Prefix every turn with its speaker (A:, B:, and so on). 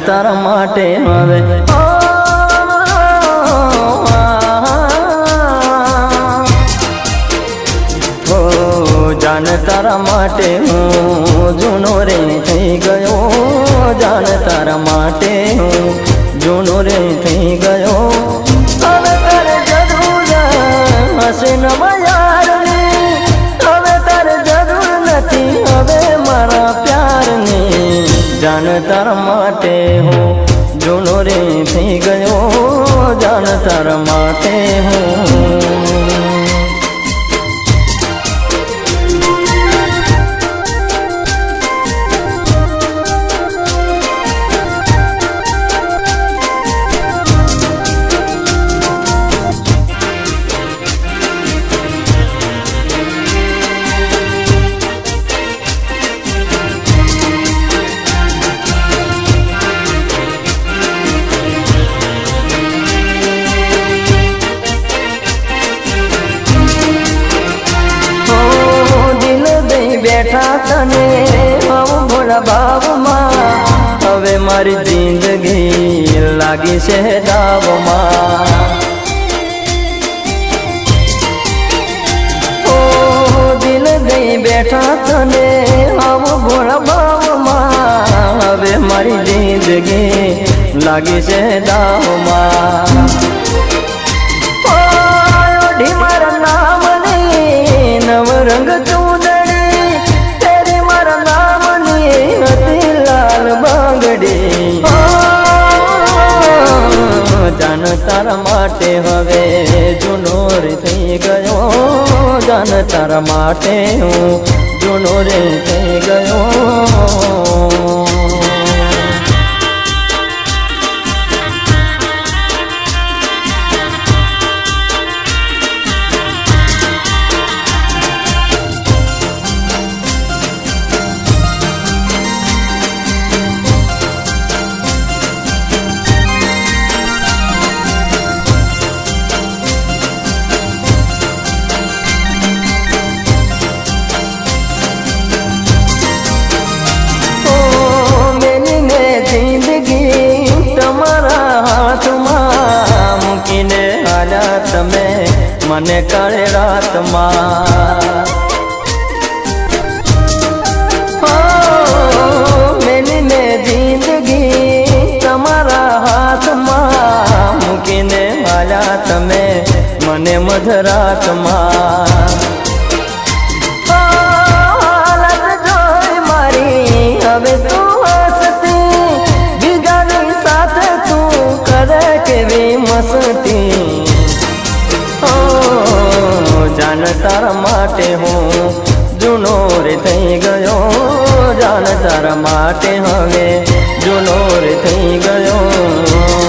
A: તારા માટે હવે જાન તારા માટે હું જૂનો રે થઈ ગયો, જાન તારા માટે હું જૂનો રે થઈ ગયો। હવે તારે જરૂર હશે નવા યારની, હવે તારે જરૂર નથી હવે મારા પ્યારની। જાન તારા માટે હું જૂનો રે થઈ ગયો, જાન તારા માટે હું બેઠા તને હું ભોળા ભાવમાં, હવે મારી જિંદગી લાગી છે દાવમાં। ઓ દિલ દઈ બેઠા તને હું ભોળા ભાવમાં, હવે મારી જિંદગી લાગી છે દાવમાં। ઓઢી મારા નામની નવરંગ જાન તારા માટે હવે જૂનો રે થઈ ગયો, જાન તારા માટે હું જૂનો રે થઈ ગયો। તમે મને કાળે રાતમાં મેલી ને જિંદગી તમારા હાથમાં મૂકીને હાલ્યા તમે મને મધરાતમાં। હાલત જોઈ મારી હવે તું હસતી, બીજાની સાથે તું કરે કેવી મસ્તી। જાન તારા માટે હું જૂનો રે થઈ ગયો, જાન તારા માટે હવે જૂનો રે થઈ ગયો।